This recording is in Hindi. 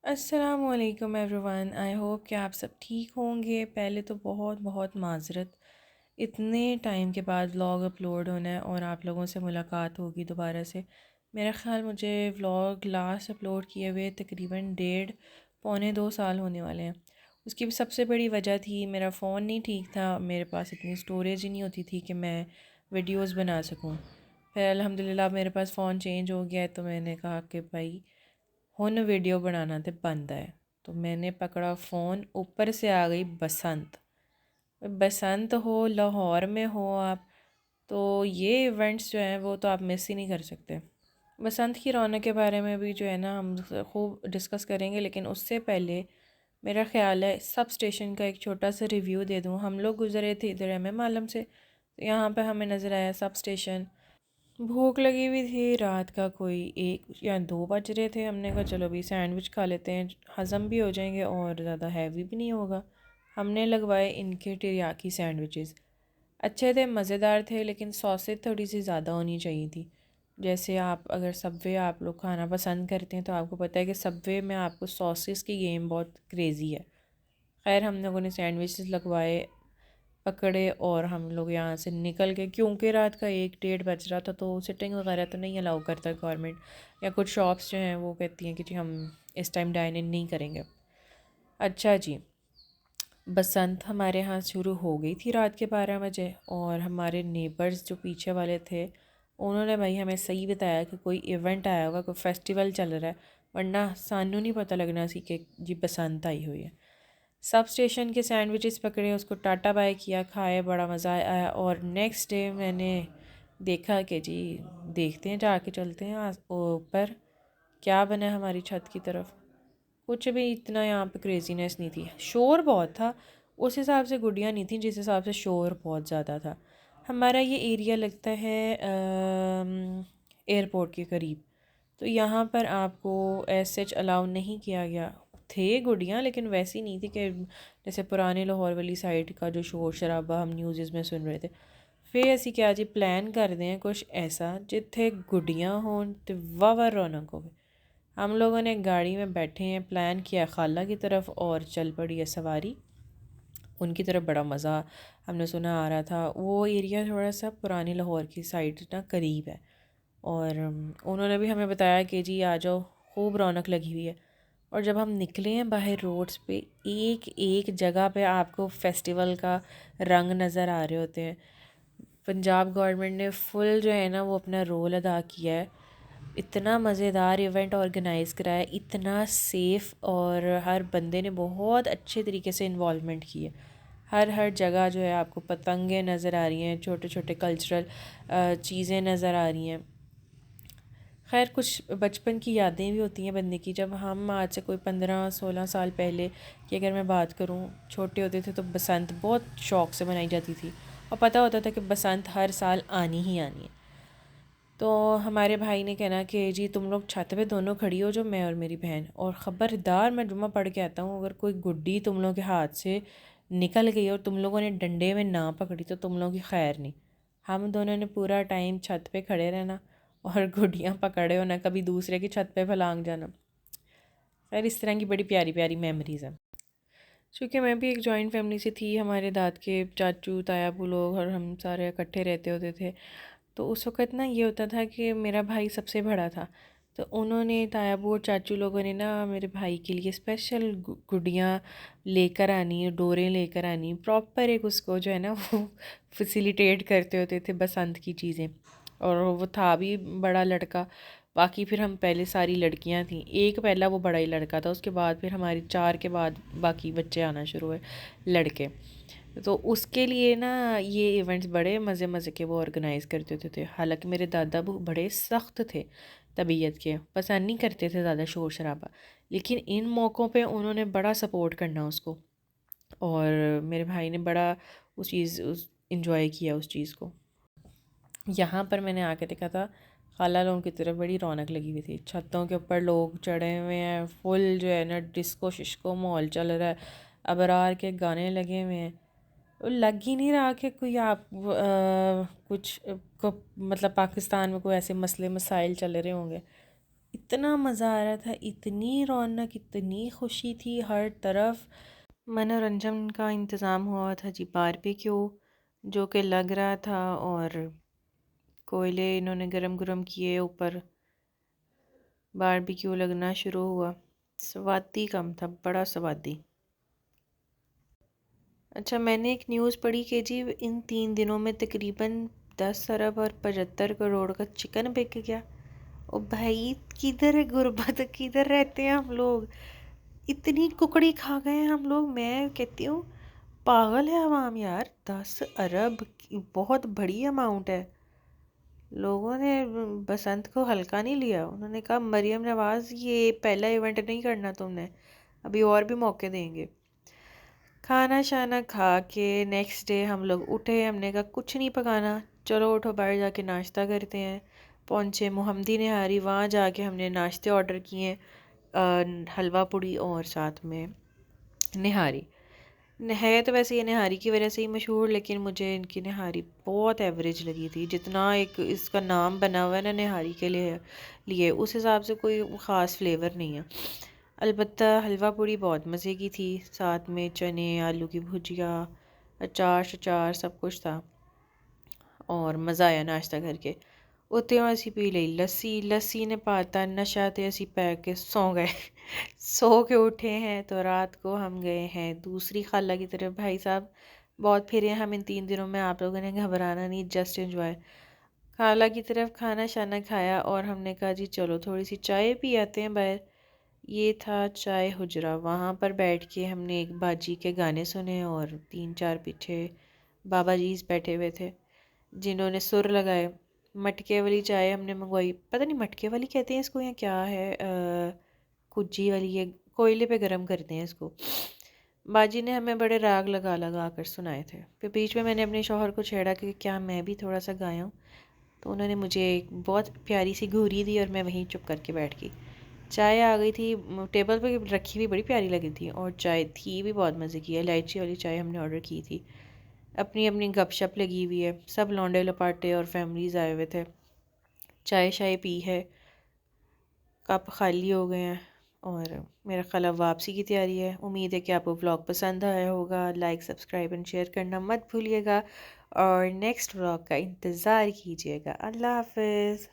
अस्सलामुअलैकुम एवरीवन। आई होप कि आप सब ठीक होंगे। पहले तो बहुत बहुत माज़रत, इतने टाइम के बाद व्लॉग अपलोड होना है और आप लोगों से मुलाकात होगी दोबारा से। मेरा ख़्याल मुझे व्लॉग लास्ट अपलोड किए हुए तकरीबन 1.5 पौने 2 साल होने वाले हैं। उसकी भी सबसे बड़ी वजह थी मेरा फ़ोन नहीं ठीक था, मेरे पास इतनी स्टोरेज ही नहीं होती थी कि मैं वीडियोज़ बना सकूँ। फिर अल्हम्दुलिल्लाह मेरे पास फ़ोन चेंज हो गया है, तो मैंने कहा कि भाई हुन वीडियो बनाना तो बनता है। तो मैंने पकड़ा फ़ोन, ऊपर से आ गई बसंत। बसंत हो, लाहौर में हो आप, तो ये इवेंट्स जो हैं वो तो आप मिस ही नहीं कर सकते। बसंत की रौनक के बारे में भी जो है ना हम खूब डिस्कस करेंगे, लेकिन उससे पहले मेरा ख़्याल है सब स्टेशन का एक छोटा सा रिव्यू दे दूँ। हम लोग गुज़रे थे इधर MM आलम से, तो यहाँ पे हमें नज़र आया सब स्टेशन। भूख लगी हुई थी, रात का कोई 1 या 2 बज रहे थे। हमने कहा चलो भी सैंडविच खा लेते हैं, हज़म भी हो जाएंगे और ज़्यादा हैवी भी नहीं होगा। हमने लगवाए इनके टेरियाकी सैंडविचेस। अच्छे थे, मज़ेदार थे, लेकिन सॉसेज थोड़ी सी ज़्यादा होनी चाहिए थी। जैसे आप अगर सबवे आप लोग खाना पसंद करते हैं तो आपको पता है कि सबवे में आपको सॉसेस की गेम बहुत क्रेज़ी है। खैर हम लोगों ने सैंडविचेस लगवाए, पकड़े और हम लोग यहाँ से निकल गए, क्योंकि रात का 1 डेढ़ बज रहा था। तो सिटिंग वगैरह तो नहीं अलाउ करता गवर्नमेंट, या कुछ शॉप्स जो हैं वो कहती हैं कि जी हम इस टाइम डाइन इन नहीं करेंगे। अच्छा जी, बसंत हमारे यहाँ शुरू हो गई थी रात के 12 बजे, और हमारे नेबर्स जो पीछे वाले थे उन्होंने भाई हमें सही बताया कि कोई इवेंट आया होगा, कोई फेस्टिवल चल रहा है, वरना सानू नहीं पता लगना सी कि जी बसंत आई हुई है। सब स्टेशन के सैंडविचेस पकड़े, उसको टाटा बाय किया, खाए, बड़ा मज़ा आया। और नेक्स्ट डे मैंने देखा कि जी देखते हैं, जाके चलते हैं ऊपर क्या बना है हमारी छत की तरफ। कुछ भी इतना यहाँ पे क्रेजीनेस नहीं थी, शोर बहुत था। उस हिसाब से गुड़ियाँ नहीं थी जिस हिसाब से शोर बहुत ज़्यादा था। हमारा ये एरिया लगता है एयरपोर्ट के करीब, तो यहाँ पर आपको एज सच अलाउ नहीं किया गया। थे गुड़ियाँ, लेकिन वैसी नहीं थी कि जैसे पुराने लाहौर वाली साइड का जो शोर शराबा हम न्यूज़ में सुन रहे थे। फिर असी क्या जी प्लान करते हैं कुछ ऐसा जिथे गुड्डियाँ हों तो वाह रौनक हो। हम लोगों ने गाड़ी में बैठे हैं, प्लान किया खाला की तरफ और चल पड़ी है सवारी उनकी तरफ। बड़ा मज़ा हमने सुना आ रहा था। वो एरिया थोड़ा सा पुरानी लाहौर की साइड ना करीब है, और उन्होंने भी हमें बताया कि जी आ जाओ, खूब रौनक लगी हुई है। और जब हम निकले हैं बाहर रोड्स पे, एक एक जगह पे आपको फेस्टिवल का रंग नज़र आ रहे होते हैं। पंजाब गवर्नमेंट ने फुल जो है ना वो अपना रोल अदा किया है। इतना मज़ेदार इवेंट ऑर्गेनाइज़ कराया, इतना सेफ़, और हर बंदे ने बहुत अच्छे तरीके से इन्वॉल्वमेंट की है। हर जगह जो है आपको पतंगें नज़र आ रही हैं, छोटे छोटे कल्चरल चीज़ें नज़र आ रही हैं। खैर कुछ बचपन की यादें भी होती हैं बंदे की। जब हम आज से कोई 15-16 साल पहले की अगर मैं बात करूं, छोटे होते थे तो बसंत बहुत शौक़ से मनाई जाती थी, और पता होता था कि बसंत हर साल आनी ही आनी है। तो हमारे भाई ने कहना कि जी तुम लोग छत पे दोनों खड़ी हो, जो मैं और मेरी बहन, और ख़बरदार मैं जुम्मा पढ़ के आता हूँ, अगर कोई गुड्डी तुम लोगों के हाथ से निकल गई और तुम लोगों ने डंडे में ना पकड़ी तो तुम लोगों की खैर नहीं। हम दोनों ने पूरा टाइम छत पे खड़े रहना और गुड्डियाँ पकड़े होना, कभी दूसरे की छत पे फलांग जाना। खैर इस तरह की बड़ी प्यारी प्यारी मेमोरीज़ हैं। चूँकि मैं भी एक जॉइंट फैमिली से थी, हमारे दाद के चाचू तायाबू लोग और हम सारे इकट्ठे रहते होते थे। तो उस वक़्त ना ये होता था कि मेरा भाई सबसे बड़ा था, तो उन्होंने तायाबू और चाचू लोगों ने ना मेरे भाई के लिए स्पेशल गुड़ियाँ लेकर आनी, डोरें लेकर आनी, प्रॉपर एक उसको जो है ना वो फैसिलिटेट करते होते थे बसंत की चीज़ें। और वो था भी बड़ा लड़का, बाकी फिर हम पहले सारी लड़कियां थीं। एक पहला वो बड़ा ही लड़का था, उसके बाद फिर हमारी 4 के बाद बाकी बच्चे आना शुरू हुए, लड़के। तो उसके लिए ना ये इवेंट्स बड़े मज़े मज़े के वो ऑर्गेनाइज़ करते होते थे। हालांकि मेरे दादा बू बड़े सख्त थे तबीयत के, पसंद नहीं करते थे ज़्यादा शोर शराबा, लेकिन इन मौक़ों पे उन्होंने बड़ा सपोर्ट करना उसको, और मेरे भाई ने बड़ा उस चीज़ उस इंजॉय किया उस चीज़ को। यहाँ पर मैंने आके देखा था खाला लोगों की तरफ बड़ी रौनक लगी हुई थी। छतों के ऊपर लोग चढ़े हुए हैं, फुल जो है ना डिस्को शिस्को माहौल चल रहा है, अबरार के गाने लगे हुए हैं। तो लग ही नहीं रहा कि कोई आप कुछ को मतलब पाकिस्तान में कोई ऐसे मसले मसाइल चल रहे होंगे। इतना मज़ा आ रहा था, इतनी रौनक, इतनी खुशी थी हर तरफ। मनोरंजन का इंतज़ाम हुआ था जी, बारबेक्यू जो कि लग रहा था, और कोयले इन्होंने गरम गरम किए, ऊपर बारबेक्यू लगना शुरू हुआ। स्वादी कम था, बड़ा स्वादी। अच्छा, मैंने एक न्यूज़ पढ़ी कि जी इन 3 दिनों में तकरीबन 10 अरब और 75 करोड़ का चिकन बिक गया। ओ भाई, किधर है गुर्बत, किधर रहते हैं हम लोग? इतनी कुकड़ी खा गए हैं हम लोग, मैं कहती हूँ पागल है आवाम यार। 10 अरब बहुत बड़ी अमाउंट है। लोगों ने बसंत को हल्का नहीं लिया। उन्होंने कहा मरियम नवाज, ये पहला इवेंट नहीं करना तुमने, अभी और भी मौके देंगे। खाना शाना खा के नेक्स्ट डे हम लोग उठे, हमने कहा कुछ नहीं पकाना, चलो उठो बाहर जाके नाश्ता करते हैं। पहुँचे मोहम्मदी निहारी, वहाँ जाके हमने नाश्ते ऑर्डर किए, हलवा पूड़ी और साथ में निहारी। है तो वैसे ये निहारी की वजह से ही मशहूर, लेकिन मुझे इनकी निहारी बहुत एवरेज लगी थी। जितना एक इसका नाम बना हुआ है ना निहारी के लिए उस हिसाब से कोई ख़ास फ्लेवर नहीं है। अलबत्ता हलवा पूड़ी बहुत मज़े की थी, साथ में चने, आलू की भुजिया, अचार शचार सब कुछ था, और मज़ा आया नाश्ता करके। उत्ते असी पी ली लस्सी, लस्सी ने पाता नशा, ते असी पै के सौ गए। सो के उठे हैं तो रात को हम गए हैं दूसरी खाला की तरफ। भाई साहब बहुत फिरे हम इन 3 दिनों में, आप लोगों ने घबराना नहीं, जस्ट एंजॉय। खाला की तरफ खाना शाना खाया और हमने कहा जी चलो थोड़ी सी चाय पी आते हैं बाहर। ये था चाय हुजरा, वहाँ पर बैठ के हमने एक बाजी के गाने सुने, और 3 4 पीछे बाबा जी बैठे हुए थे जिन्होंने सुर लगाए। मटके वाली चाय हमने मंगवाई, पता नहीं मटके वाली कहते हैं इसको या क्या है, कुज्जी वाली, ये कोयले पे गरम करते हैं इसको। बाजी ने हमें बड़े राग लगा लगा कर सुनाए थे। फिर बीच में मैंने अपने शौहर को छेड़ा कि क्या मैं भी थोड़ा सा गाया हूँ, तो उन्होंने मुझे एक बहुत प्यारी सी घूरी दी और मैं वहीं चुप करके बैठ गई। चाय आ गई थी, टेबल पे रखी हुई बड़ी प्यारी लगी थी, और चाय थी भी बहुत मज़े की, इलायची वाली चाय हमने ऑर्डर की थी। अपनी अपनी गपशप लगी हुई है, सब लौंडे लपाटे और फैमिलीज़ आए हुए थे। चाय शाय पी है, कप खाली हो गए हैं, और मेरा ख्याल अब वापसी की तैयारी है। उम्मीद है कि आपको व्लॉग पसंद आया होगा। लाइक सब्सक्राइब एंड शेयर करना मत भूलिएगा, और नेक्स्ट व्लॉग का इंतज़ार कीजिएगा। अल्लाह हाफिज़।